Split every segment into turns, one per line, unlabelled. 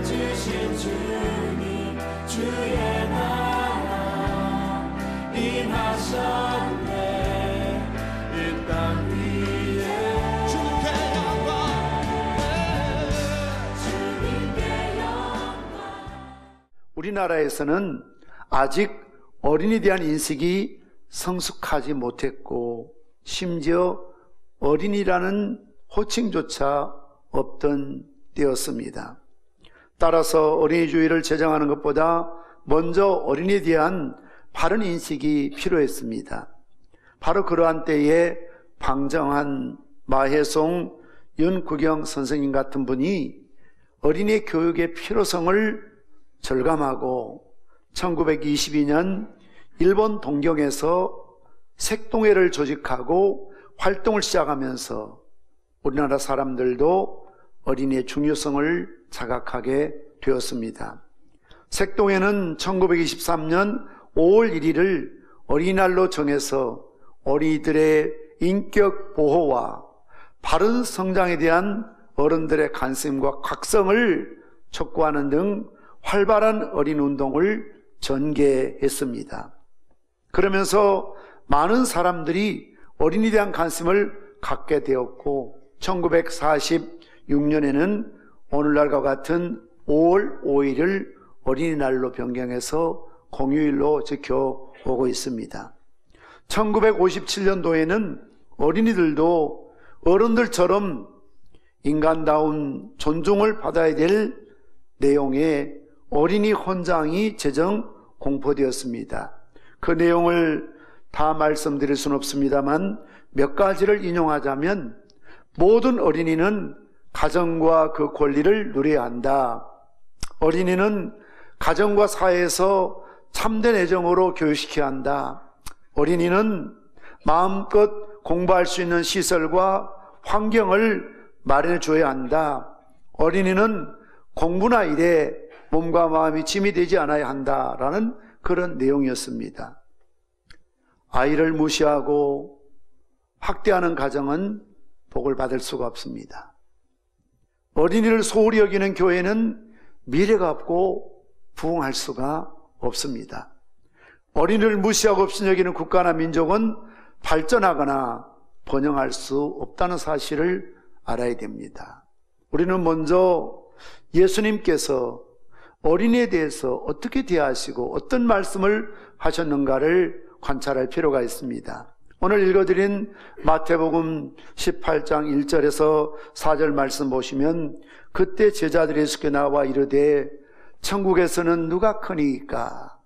주신 주님 주의 나라 임하셨네. 이 땅 위에 주님께 영광.
우리나라에서는 아직 어린이에 대한 인식이 성숙하지 못했고 심지어 어린이라는 호칭조차 없던 때였습니다. 따라서 어린이주의를 제정하는 것보다 먼저 어린이에 대한 바른 인식이 필요했습니다. 바로 그러한 때에 방정한, 마혜송, 윤구경 선생님 같은 분이 어린이 교육의 필요성을 절감하고 1922년 일본 동경에서 색동회를 조직하고 활동을 시작하면서 우리나라 사람들도 어린이의 중요성을 자각하게 되었습니다. 색동회는 1923년 5월 1일을 어린이날로 정해서 어린이들의 인격 보호와 바른 성장에 대한 어른들의 관심과 각성을 촉구하는 등 활발한 어린이 운동을 전개했습니다. 그러면서 많은 사람들이 어린이에 대한 관심을 갖게 되었고 1946년에는 오늘날과 같은 5월 5일을 어린이날로 변경해서 공휴일로 지켜오고 있습니다. 1957년도에는 어린이들도 어른들처럼 인간다운 존중을 받아야 될 내용의 어린이 헌장이 제정 공포되었습니다. 그 내용을 다 말씀드릴 수는 없습니다만 몇 가지를 인용하자면 모든 어린이는 가정과 그 권리를 누려야 한다. 어린이는 가정과 사회에서 참된 애정으로 교육시켜야 한다. 어린이는 마음껏 공부할 수 있는 시설과 환경을 마련해 줘야 한다. 어린이는 공부나 일에 몸과 마음이 짐이 되지 않아야 한다라는 그런 내용이었습니다. 아이를 무시하고 학대하는 가정은 복을 받을 수가 없습니다. 어린이를 소홀히 여기는 교회는 미래가 없고 부흥할 수가 없습니다. 어린이를 무시하고 없이 여기는 국가나 민족은 발전하거나 번영할 수 없다는 사실을 알아야 됩니다. 우리는 먼저 예수님께서 어린이에 대해서 어떻게 대하시고 어떤 말씀을 하셨는가를 관찰할 필요가 있습니다. 오늘 읽어드린 마태복음 18장 1절에서 4절 말씀 보시면 그때 제자들이 예수께 나와 이르되 천국에서는 누가 크니까?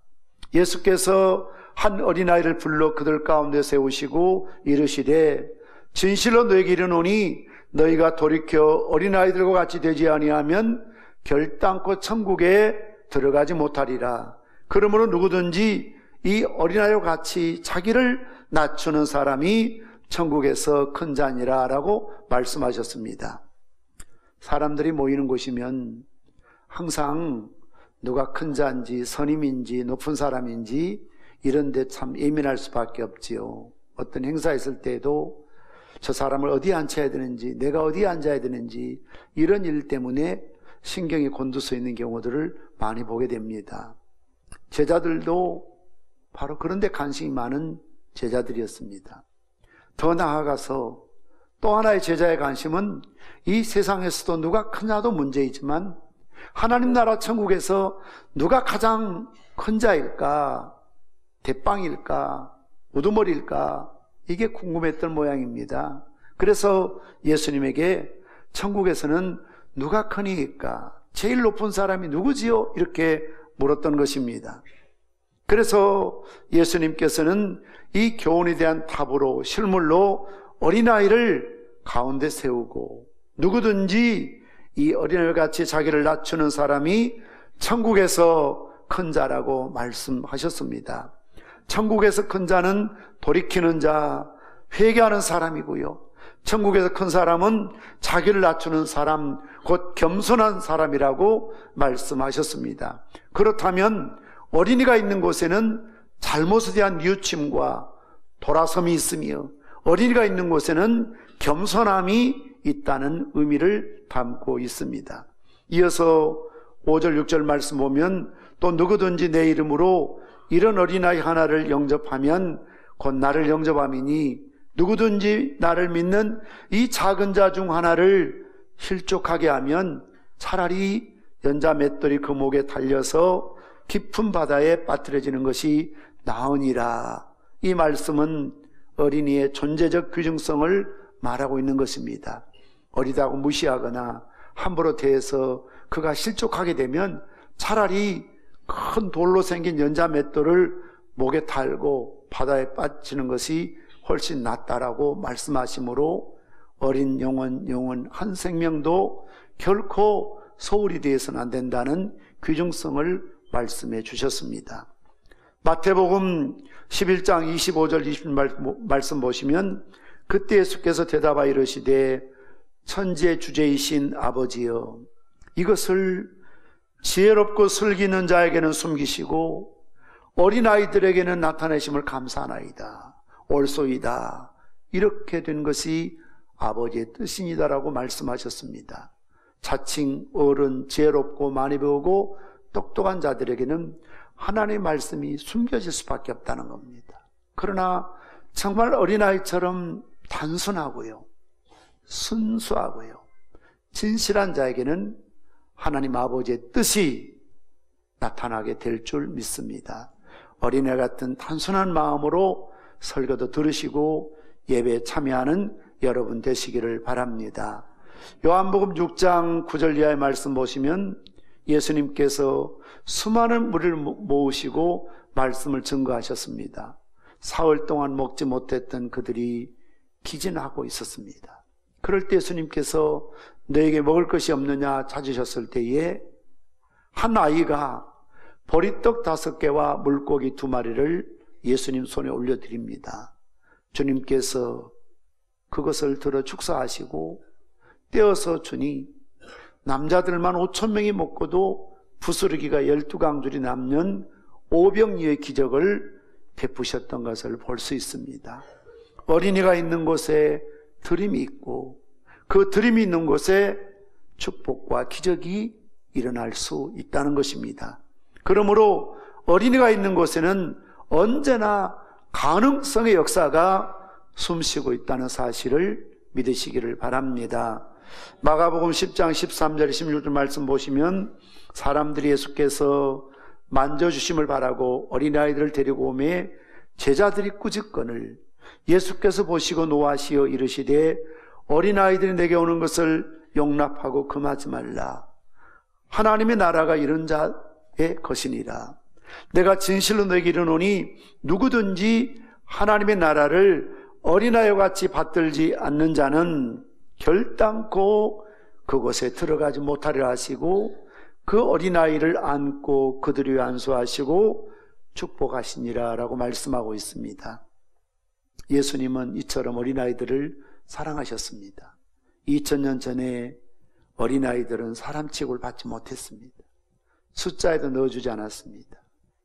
예수께서 한 어린아이를 불러 그들 가운데 세우시고 이르시되 진실로 너희에게 이르노니 너희가 돌이켜 어린아이들과 같이 되지 아니하면 결단코 천국에 들어가지 못하리라. 그러므로 누구든지 이 어린아이와 같이 자기를 낮추는 사람이 천국에서 큰 자니라 라고 말씀하셨습니다. 사람들이 모이는 곳이면 항상 누가 큰 자인지 선임인지 높은 사람인지 이런 데 참 예민할 수밖에 없지요. 어떤 행사 있을 때에도 저 사람을 어디에 앉혀야 되는지 내가 어디에 앉아야 되는지 이런 일 때문에 신경이 곤두서 있는 경우들을 많이 보게 됩니다. 제자들도 바로 그런 데 관심이 많은 제자들이었습니다. 더 나아가서 또 하나의 제자의 관심은 이 세상에서도 누가 크냐도 문제이지만 하나님 나라 천국에서 누가 가장 큰 자일까? 대빵일까? 우두머리일까? 이게 궁금했던 모양입니다. 그래서 예수님에게 천국에서는 누가 크니까? 제일 높은 사람이 누구지요? 이렇게 물었던 것입니다. 그래서 예수님께서는 이 교훈에 대한 답으로 실물로 어린아이를 가운데 세우고 누구든지 이 어린아이와 같이 자기를 낮추는 사람이 천국에서 큰 자라고 말씀하셨습니다. 천국에서 큰 자는 돌이키는 자, 회개하는 사람이고요. 천국에서 큰 사람은 자기를 낮추는 사람, 곧 겸손한 사람이라고 말씀하셨습니다. 그렇다면 어린이가 있는 곳에는 잘못에 대한 뉘우침과 돌아섬이 있으며 어린이가 있는 곳에는 겸손함이 있다는 의미를 담고 있습니다. 이어서 5절 6절 말씀 보면 또 누구든지 내 이름으로 이런 어린아이 하나를 영접하면 곧 나를 영접함이니 누구든지 나를 믿는 이 작은 자 중 하나를 실족하게 하면 차라리 연자 맷돌이 그 목에 달려서 깊은 바다에 빠뜨려지는 것이 나으니라. 이 말씀은 어린이의 존재적 귀중성을 말하고 있는 것입니다. 어리다고 무시하거나 함부로 대해서 그가 실족하게 되면 차라리 큰 돌로 생긴 연자 맷돌을 목에 달고 바다에 빠지는 것이 훨씬 낫다라고 말씀하시므로 어린 영혼 한 생명도 결코 소홀히 되어서는 안 된다는 귀중성을 말씀해 주셨습니다. 마태복음 11장 25절 20절 말씀 보시면 그때 예수께서 대답하여 이르시되 천지의 주제이신 아버지여 이것을 지혜롭고 슬기는 자에게는 숨기시고 어린아이들에게는 나타내심을 감사하나이다. 옳소이다. 이렇게 된 것이 아버지의 뜻이니다라고 말씀하셨습니다. 자칭 어른, 지혜롭고 많이 배우고 똑똑한 자들에게는 하나님의 말씀이 숨겨질 수밖에 없다는 겁니다. 그러나 정말 어린아이처럼 단순하고요, 순수하고요, 진실한 자에게는 하나님 아버지의 뜻이 나타나게 될 줄 믿습니다. 어린애 같은 단순한 마음으로 설교도 들으시고 예배에 참여하는 여러분 되시기를 바랍니다. 요한복음 6장 9절 이하의 말씀 보시면 예수님께서 수많은 무리를 모으시고 말씀을 증거하셨습니다. 사흘 동안 먹지 못했던 그들이 기진하고 있었습니다. 그럴 때 예수님께서 너에게 먹을 것이 없느냐 찾으셨을 때에 한 아이가 보리떡 5개와 물고기 2마리를 예수님 손에 올려드립니다. 주님께서 그것을 들어 축사하시고 떼어서 주니 남자들만 5,000명이 먹고도 부스러기가 12강줄이 남는 오병이어의 기적을 베푸셨던 것을 볼 수 있습니다. 어린이가 있는 곳에 드림이 있고 그 드림이 있는 곳에 축복과 기적이 일어날 수 있다는 것입니다. 그러므로 어린이가 있는 곳에는 언제나 가능성의 역사가 숨쉬고 있다는 사실을 믿으시기를 바랍니다. 마가복음 10장 13절 16절 말씀 보시면 사람들이 예수께서 만져주심을 바라고 어린아이들을 데리고 오매 제자들이 꾸짖거늘 예수께서 보시고 노하시어 이르시되 어린아이들이 내게 오는 것을 용납하고 금하지 말라. 하나님의 나라가 이런 자의 것이니라. 내가 진실로 너에게 이르노니 누구든지 하나님의 나라를 어린아이와 같이 받들지 않는 자는 결단코 그곳에 들어가지 못하리라 하시고 그 어린아이를 안고 그들 위에 안수하시고 축복하시니라 라고 말씀하고 있습니다. 예수님은 이처럼 어린아이들을 사랑하셨습니다. 2000년 전에 어린아이들은 사람 취급을 받지 못했습니다. 숫자에도 넣어주지 않았습니다.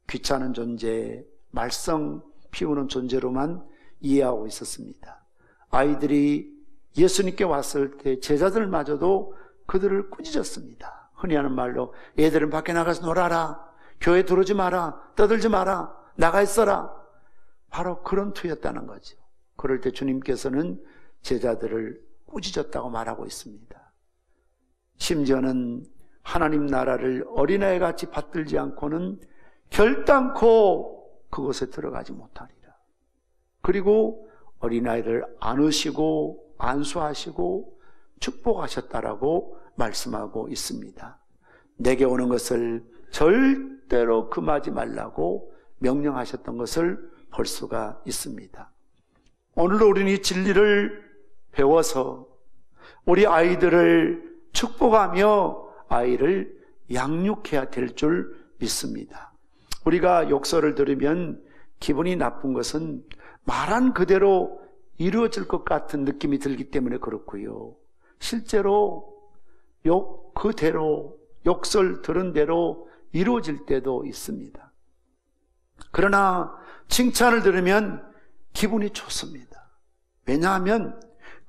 귀찮은 존재, 말썽 피우는 존재로만 이해하고 있었습니다. 아이들이 예수님께 왔을 때 제자들마저도 그들을 꾸짖었습니다. 흔히 하는 말로 애들은 밖에 나가서 놀아라, 교회 들어오지 마라, 떠들지 마라, 나가 있어라. 바로 그런 투였다는 거죠. 그럴 때 주님께서는 제자들을 꾸짖었다고 말하고 있습니다. 심지어는 하나님 나라를 어린아이 같이 받들지 않고는 결단코 그곳에 들어가지 못하리라. 그리고 어린아이를 안으시고 안수하시고 축복하셨다라고 말씀하고 있습니다. 내게 오는 것을 절대로 금하지 말라고 명령하셨던 것을 볼 수가 있습니다. 오늘도 우리는 이 진리를 배워서 우리 아이들을 축복하며 아이를 양육해야 될 줄 믿습니다. 우리가 욕설을 들으면 기분이 나쁜 것은 말한 그대로 이루어질 것 같은 느낌이 들기 때문에 그렇고요. 실제로 그대로 욕설 들은 대로 이루어질 때도 있습니다. 그러나 칭찬을 들으면 기분이 좋습니다. 왜냐하면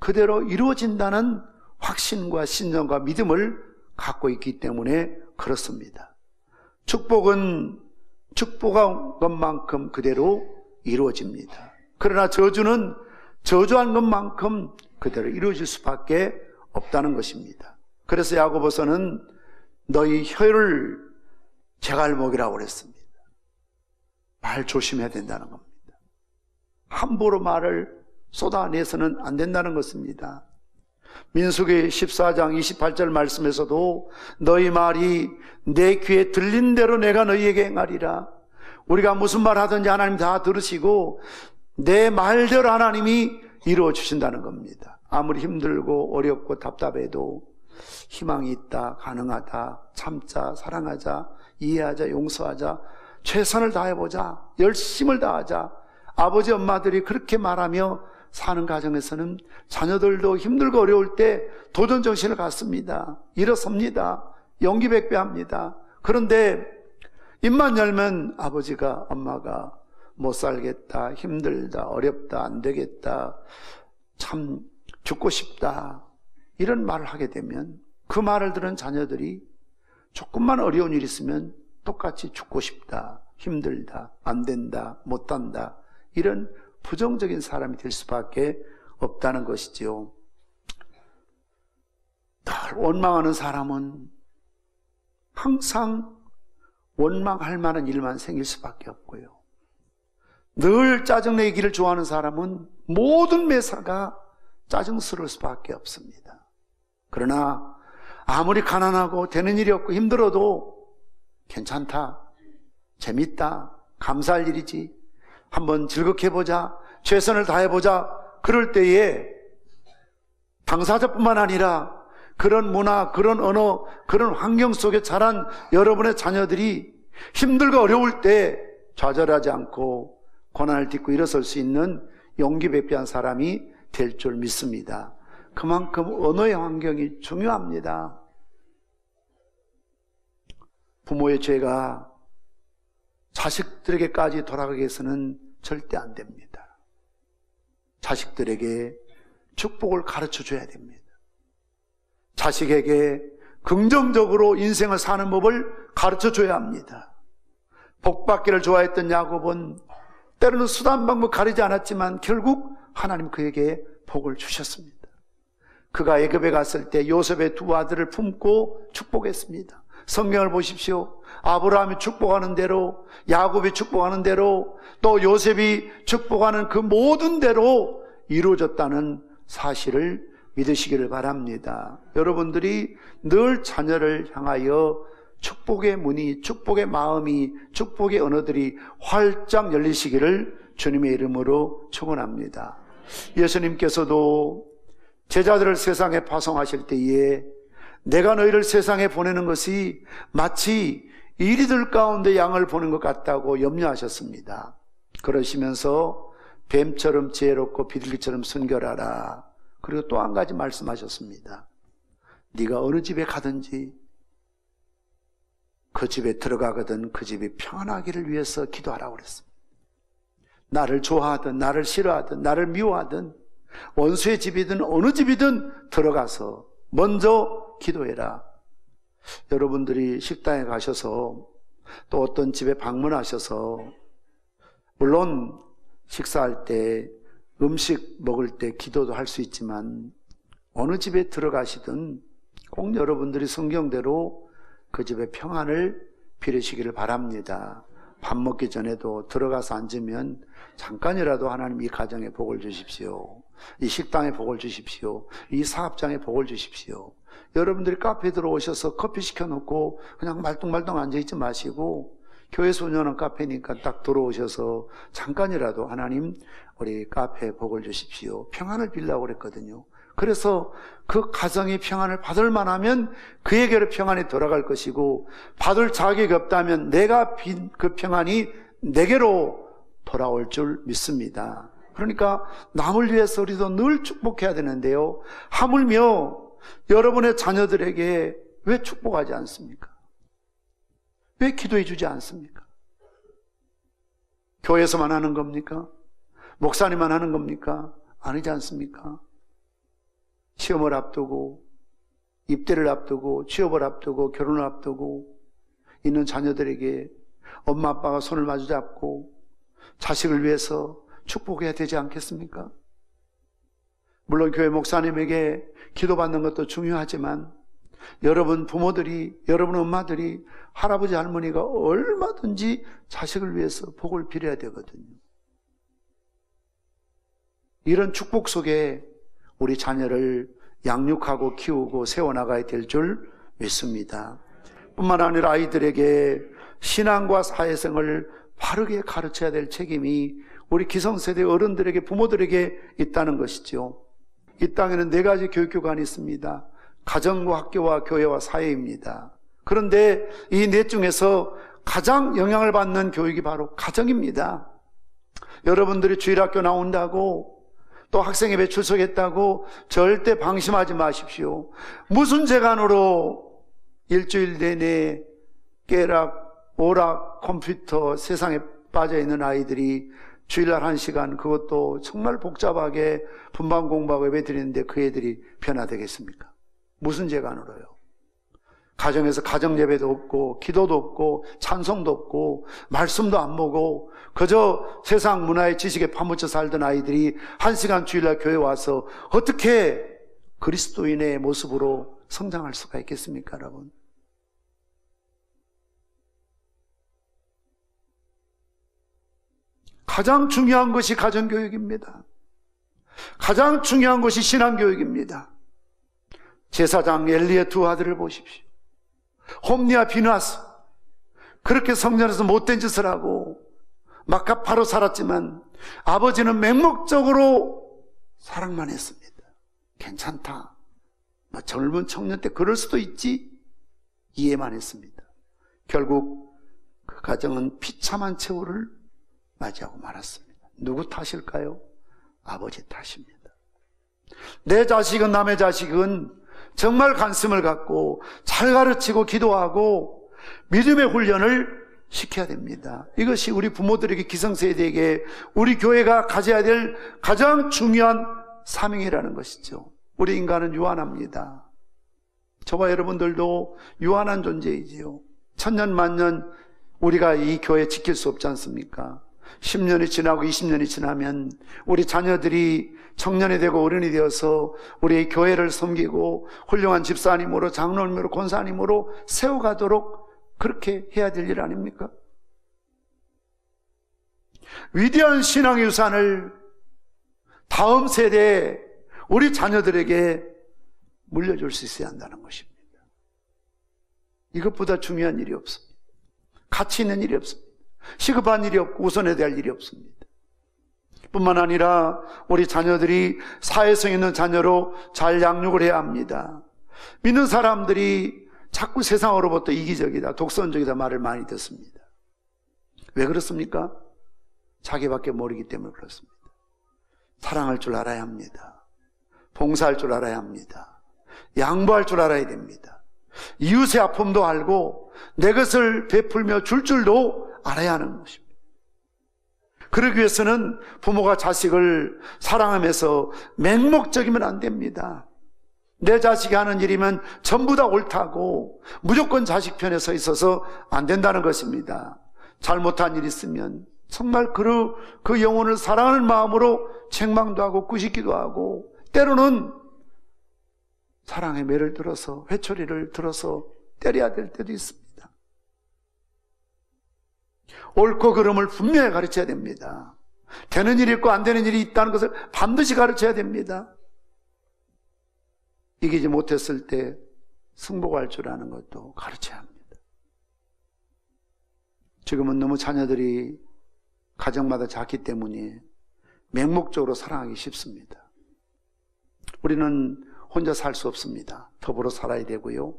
그대로 이루어진다는 확신과 신념과 믿음을 갖고 있기 때문에 그렇습니다. 축복은 축복한 것만큼 그대로 이루어집니다. 그러나 저주는 저주한 것만큼 그대로 이루어질 수밖에 없다는 것입니다. 그래서 야고보서는 너희 혀를 제갈목이라고 그랬습니다. 말 조심해야 된다는 겁니다. 함부로 말을 쏟아내서는 안 된다는 것입니다. 민수기 14장 28절 말씀에서도 너희 말이 내 귀에 들린 대로 내가 너희에게 행하리라. 우리가 무슨 말 하든지 하나님 다 들으시고 내 말대로 하나님이 이루어 주신다는 겁니다. 아무리 힘들고 어렵고 답답해도 희망이 있다, 가능하다, 참자, 사랑하자, 이해하자, 용서하자, 최선을 다해보자, 열심을 다하자. 아버지 엄마들이 그렇게 말하며 사는 가정에서는 자녀들도 힘들고 어려울 때 도전정신을 갖습니다. 일어섭니다. 용기백배합니다. 그런데 입만 열면 아버지가 엄마가 못 살겠다, 힘들다, 어렵다, 안 되겠다, 참 죽고 싶다, 이런 말을 하게 되면 그 말을 들은 자녀들이 조금만 어려운 일이 있으면 똑같이 죽고 싶다, 힘들다, 안 된다, 못한다, 이런 부정적인 사람이 될 수밖에 없다는 것이지요. 늘 원망하는 사람은 항상 원망할 만한 일만 생길 수밖에 없고요. 늘 짜증내기를 좋아하는 사람은 모든 매사가 짜증스러울 수밖에 없습니다. 그러나 아무리 가난하고 되는 일이 없고 힘들어도 괜찮다, 재밌다, 감사할 일이지, 한번 즐겁게 해보자, 최선을 다해보자, 그럴 때에 당사자뿐만 아니라 그런 문화, 그런 언어, 그런 환경 속에 자란 여러분의 자녀들이 힘들고 어려울 때 좌절하지 않고 고난을 딛고 일어설 수 있는 용기백배한 사람이 될 줄 믿습니다. 그만큼 언어의 환경이 중요합니다. 부모의 죄가 자식들에게까지 돌아가게 해서는 절대 안 됩니다. 자식들에게 축복을 가르쳐 줘야 됩니다. 자식에게 긍정적으로 인생을 사는 법을 가르쳐 줘야 합니다. 복받기를 좋아했던 야곱은 때로는 수단 방법 가리지 않았지만 결국 하나님 그에게 복을 주셨습니다. 그가 애굽에 갔을 때 요셉의 두 아들을 품고 축복했습니다. 성경을 보십시오. 아브라함이 축복하는 대로, 야곱이 축복하는 대로, 또 요셉이 축복하는 그 모든 대로 이루어졌다는 사실을 믿으시기를 바랍니다. 여러분들이 늘 자녀를 향하여 축복의 문이, 축복의 마음이, 축복의 언어들이 활짝 열리시기를 주님의 이름으로 축원합니다. 예수님께서도 제자들을 세상에 파송하실 때에 내가 너희를 세상에 보내는 것이 마치 이리들 가운데 양을 보는 것 같다고 염려하셨습니다. 그러시면서 뱀처럼 지혜롭고 비둘기처럼 순결하라. 그리고 또 한 가지 말씀하셨습니다. 네가 어느 집에 가든지 그 집에 들어가거든 그 집이 평안하기를 위해서 기도하라고 그랬습니다. 나를 좋아하든 나를 싫어하든 나를 미워하든 원수의 집이든 어느 집이든 들어가서 먼저 기도해라. 여러분들이 식당에 가셔서 또 어떤 집에 방문하셔서 물론 식사할 때 음식 먹을 때 기도도 할 수 있지만 어느 집에 들어가시든 꼭 여러분들이 성경대로 그 집의 평안을 빌으시기를 바랍니다. 밥 먹기 전에도 들어가서 앉으면 잠깐이라도 하나님 이 가정에 복을 주십시오. 이 식당에 복을 주십시오. 이 사업장에 복을 주십시오. 여러분들이 카페에 들어오셔서 커피 시켜놓고 그냥 말똥말똥 앉아있지 마시고 교회에서 운영하는 카페니까 딱 들어오셔서 잠깐이라도 하나님 우리 카페에 복을 주십시오. 평안을 빌라고 그랬거든요. 그래서 그 가정이 평안을 받을 만하면 그에게로 평안이 돌아갈 것이고 받을 자격이 없다면 내가 빈 그 평안이 내게로 돌아올 줄 믿습니다. 그러니까 남을 위해서 우리도 늘 축복해야 되는데요. 하물며 여러분의 자녀들에게 왜 축복하지 않습니까? 왜 기도해 주지 않습니까? 교회에서만 하는 겁니까? 목사님만 하는 겁니까? 아니지 않습니까? 시험을 앞두고 입대를 앞두고 취업을 앞두고 결혼을 앞두고 있는 자녀들에게 엄마 아빠가 손을 마주 잡고 자식을 위해서 축복해야 되지 않겠습니까? 물론 교회 목사님에게 기도받는 것도 중요하지만 여러분 부모들이, 여러분 엄마들이, 할아버지 할머니가 얼마든지 자식을 위해서 복을 빌어야 되거든요. 이런 축복 속에 우리 자녀를 양육하고 키우고 세워나가야 될 줄 믿습니다. 뿐만 아니라 아이들에게 신앙과 사회생활을 바르게 가르쳐야 될 책임이 우리 기성세대 어른들에게, 부모들에게 있다는 것이죠. 이 땅에는 4가지 교육기관이 있습니다. 가정과 학교와 교회와 사회입니다. 그런데 이 넷 중에서 가장 영향을 받는 교육이 바로 가정입니다. 여러분들이 주일학교 나온다고 또 학생회에 출석했다고 절대 방심하지 마십시오. 무슨 재간으로 일주일 내내 깨락, 오락, 컴퓨터 세상에 빠져있는 아이들이 주일날 1시간, 그것도 정말 복잡하게 분반 공부하고 예배 드리는데 그 애들이 변화되겠습니까? 무슨 재간으로요? 가정에서 가정예배도 없고 기도도 없고 찬송도 없고 말씀도 안 보고 그저 세상 문화의 지식에 파묻혀 살던 아이들이 1시간 주일날 교회 와서 어떻게 그리스도인의 모습으로 성장할 수가 있겠습니까, 여러분? 가장 중요한 것이 가정교육입니다. 가장 중요한 것이 신앙교육입니다. 제사장 엘리의 2 아들을 보십시오. 홈리와 비누아스, 그렇게 성전에서 못된 짓을 하고 막가파로 살았지만 아버지는 맹목적으로 사랑만 했습니다. 괜찮다, 젊은 청년 때 그럴 수도 있지, 이해만 했습니다. 결국 그 가정은 비참한 최후를 맞이하고 말았습니다. 누구 탓일까요? 아버지 탓입니다. 내 자식은, 남의 자식은 정말 관심을 갖고 잘 가르치고 기도하고 믿음의 훈련을 시켜야 됩니다. 이것이 우리 부모들에게, 기성세대에게, 우리 교회가 가져야 될 가장 중요한 사명이라는 것이죠. 우리 인간은 유한합니다. 저와 여러분들도 유한한 존재이지요. 천년 만년 우리가 이 교회 지킬 수 없지 않습니까? 10년이 지나고 20년이 지나면 우리 자녀들이 청년이 되고 어른이 되어서 우리 교회를 섬기고 훌륭한 집사님으로, 장로님으로, 권사님으로 세워가도록 그렇게 해야 될 일 아닙니까? 위대한 신앙의 유산을 다음 세대에 우리 자녀들에게 물려줄 수 있어야 한다는 것입니다. 이것보다 중요한 일이 없습니다. 가치 있는 일이 없습니다. 시급한 일이 없고 우선해야 될 일이 없습니다. 뿐만 아니라 우리 자녀들이 사회성 있는 자녀로 잘 양육을 해야 합니다. 믿는 사람들이 자꾸 세상으로부터 이기적이다, 독선적이다 말을 많이 듣습니다. 왜 그렇습니까? 자기밖에 모르기 때문에 그렇습니다. 사랑할 줄 알아야 합니다. 봉사할 줄 알아야 합니다. 양보할 줄 알아야 됩니다. 이웃의 아픔도 알고 내 것을 베풀며 줄 줄도 알아야 하는 것입니다. 그러기 위해서는 부모가 자식을 사랑하면서 맹목적이면 안 됩니다. 내 자식이 하는 일이면 전부 다 옳다고 무조건 자식 편에 서 있어서 안 된다는 것입니다. 잘못한 일이 있으면 정말 그 영혼을 사랑하는 마음으로 책망도 하고 꾸짖기도 하고, 때로는 사랑의 매를 들어서, 회초리를 들어서 때려야 될 때도 있습니다. 옳고 그름을 분명히 가르쳐야 됩니다. 되는 일이 있고 안 되는 일이 있다는 것을 반드시 가르쳐야 됩니다. 이기지 못했을 때 승복할 줄 아는 것도 가르쳐야 합니다. 지금은 너무 자녀들이 가정마다 작기 때문에 맹목적으로 사랑하기 쉽습니다. 우리는 혼자 살 수 없습니다. 더불어 살아야 되고요.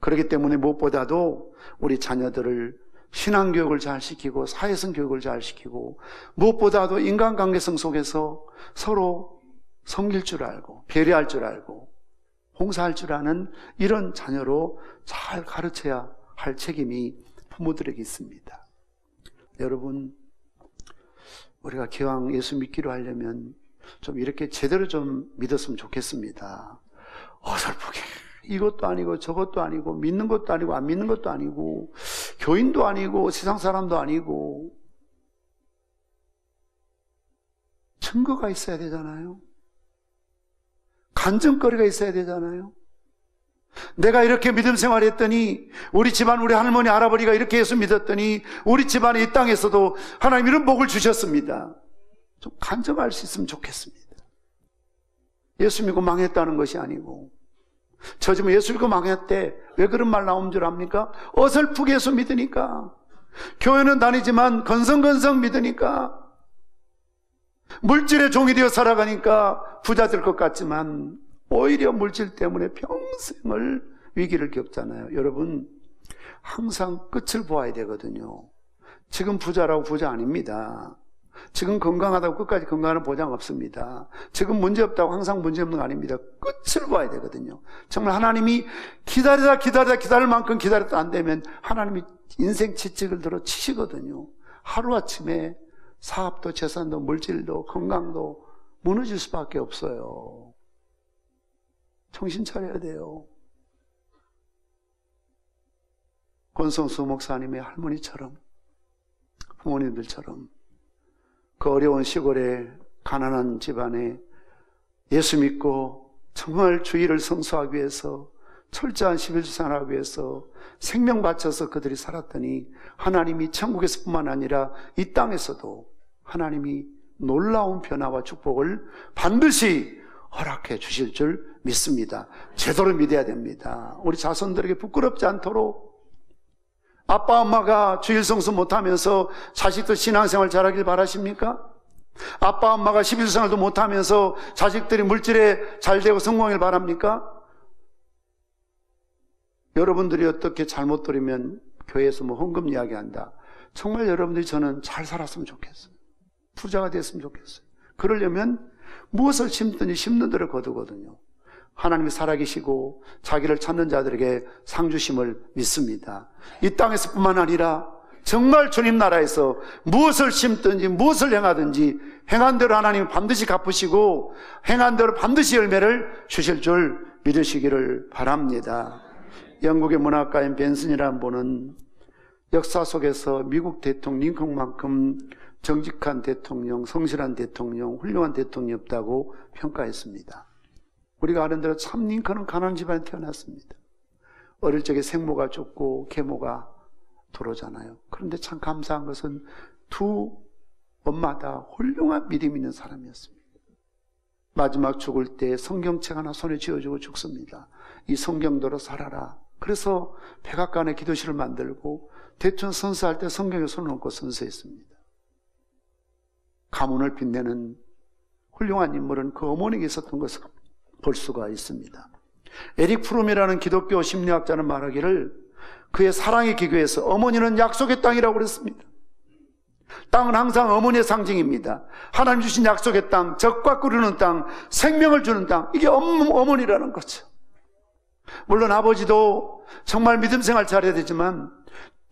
그렇기 때문에 무엇보다도 우리 자녀들을 신앙교육을 잘 시키고 사회성 교육을 잘 시키고, 무엇보다도 인간관계성 속에서 서로 섬길 줄 알고 배려할 줄 알고 봉사할 줄 아는 이런 자녀로 잘 가르쳐야 할 책임이 부모들에게 있습니다. 여러분, 우리가 기왕 예수 믿기로 하려면 좀 이렇게 제대로 좀 믿었으면 좋겠습니다. 어설프게 이것도 아니고 저것도 아니고 믿는 것도 아니고 안 믿는 것도 아니고 교인도 아니고 세상 사람도 아니고 증거가 있어야 되잖아요. 간증거리가 있어야 되잖아요. 내가 이렇게 믿음 생활했더니 우리 집안 우리 할머니 할아버지가 이렇게 예수 믿었더니 우리 집안에 이 땅에서도 하나님 이런 복을 주셨습니다. 좀 간증할 수 있으면 좋겠습니다. 예수 믿고 망했다는 것이 아니고 저 집은 예수 믿고 망했대. 왜 그런 말 나온 줄 압니까? 어설프게 예수 믿으니까. 교회는 다니지만 건성건성 믿으니까. 물질의 종이 되어 살아가니까 부자 될 것 같지만 오히려 물질 때문에 평생을 위기를 겪잖아요. 여러분 항상 끝을 보아야 되거든요. 지금 부자라고 부자 아닙니다. 지금 건강하다고 끝까지 건강한 보장 없습니다. 지금 문제 없다고 항상 문제 없는 거 아닙니다. 끝을 봐야 되거든요. 정말 하나님이 기다릴 만큼 기다려도 안 되면 하나님이 인생 지책을 들어 치시거든요. 하루아침에 사업도 재산도 물질도 건강도 무너질 수밖에 없어요. 정신 차려야 돼요. 권성수 목사님의 할머니처럼 부모님들처럼 그 어려운 시골에 가난한 집안에 예수 믿고 정말 주의를 성수하기 위해서 철저한 11조 생활하기 위해서 생명 바쳐서 그들이 살았더니 하나님이 천국에서 뿐만 아니라 이 땅에서도 하나님이 놀라운 변화와 축복을 반드시 허락해 주실 줄 믿습니다. 제대로 믿어야 됩니다. 우리 자손들에게 부끄럽지 않도록 아빠 엄마가 주일 성수 못하면서 자식들 신앙생활 잘하길 바라십니까? 아빠 엄마가 11조 생활도 못하면서 자식들이 물질에 잘되고 성공하길 바랍니까? 여러분들이 어떻게 잘못 들으면 교회에서 뭐 헌금 이야기한다. 정말 여러분들이 저는 잘 살았으면 좋겠어요. 부자가 됐으면 좋겠어요. 그러려면 무엇을 심든지 심는 대로 거두거든요. 하나님이 살아계시고 자기를 찾는 자들에게 상 주심을 믿습니다. 이 땅에서 뿐만 아니라 정말 주님 나라에서 무엇을 심든지 무엇을 행하든지 행한 대로 하나님이 반드시 갚으시고 행한 대로 반드시 열매를 주실 줄 믿으시기를 바랍니다. 영국의 문학가인 벤슨이라는 분은 역사 속에서 미국 대통령 링컨만큼 정직한 대통령, 성실한 대통령, 훌륭한 대통령이 없다고 평가했습니다. 우리가 아는 대로 참 링컨은 가난한 집안에 태어났습니다. 어릴 적에 생모가 죽고 계모가 들어오잖아요. 그런데 참 감사한 것은 두 엄마 다 훌륭한 믿음 있는 사람이었습니다. 마지막 죽을 때 성경책 하나 손에 쥐어주고 죽습니다. 이 성경대로 살아라. 그래서 백악관에 기도실을 만들고 대충 선서할 때 성경에 손을 얹고 선서했습니다. 가문을 빛내는 훌륭한 인물은 그 어머니에게 있었던 것을 볼 수가 있습니다. 에릭 프룸이라는 기독교 심리학자는 말하기를 그의 사랑의 기교에서 어머니는 약속의 땅이라고 그랬습니다. 땅은 항상 어머니의 상징입니다. 하나님 주신 약속의 땅, 적과 꿀르는 땅, 생명을 주는 땅, 이게 어머니라는 거죠. 물론 아버지도 정말 믿음 생활 잘해야 되지만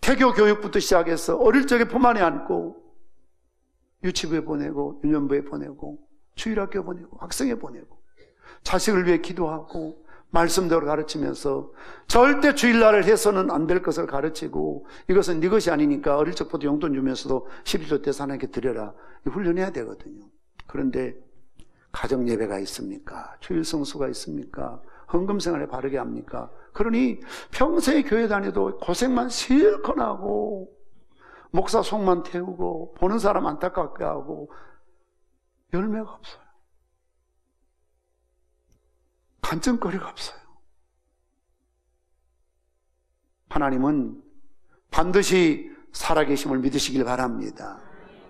태교 교육부터 시작해서 어릴 적에 품 안에 안고 유치부에 보내고 유년부에 보내고 주일학교 보내고 학생회 보내고 자식을 위해 기도하고 말씀대로 가르치면서 절대 주일날을 해서는 안 될 것을 가르치고 이것은 네 것이 아니니까 어릴 적부터 용돈 주면서도 11조 때 하나님께 드려라. 훈련해야 되거든요. 그런데 가정 예배가 있습니까? 주일 성수가 있습니까? 헌금 생활에 바르게 합니까? 그러니 평소에 교회 다녀도 고생만 실컷 하고 목사 속만 태우고 보는 사람 안타깝게 하고 열매가 없어요. 간증거리가 없어요. 하나님은 반드시 살아계심을 믿으시길 바랍니다.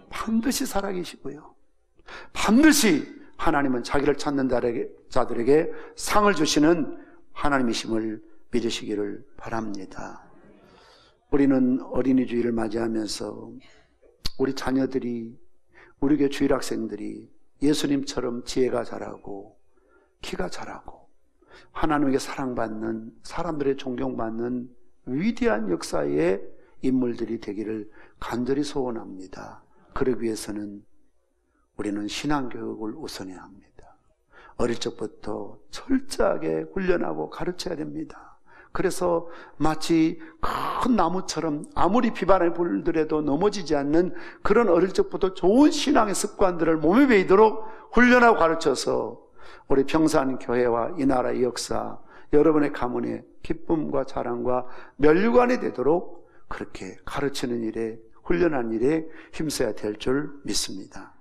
반드시 살아계시고요. 반드시 하나님은 자기를 찾는 자들에게 상을 주시는 하나님이심을 믿으시기를 바랍니다. 우리는 어린이 주일을 맞이하면서 우리 자녀들이, 우리 교회 주일학생들이 예수님처럼 지혜가 자라고 키가 자라고 하나님에게 사랑받는, 사람들의 존경받는 위대한 역사의 인물들이 되기를 간절히 소원합니다. 그러기 위해서는 우리는 신앙교육을 우선해야 합니다. 어릴 적부터 철저하게 훈련하고 가르쳐야 됩니다. 그래서 마치 큰 나무처럼 아무리 비바람이 불더라도 넘어지지 않는 그런 어릴 적부터 좋은 신앙의 습관들을 몸에 배이도록 훈련하고 가르쳐서 우리 평산교회와 이 나라의 역사, 여러분의 가문의 기쁨과 자랑과 면류관이 되도록 그렇게 가르치는 일에, 훈련하는 일에 힘써야 될 줄 믿습니다.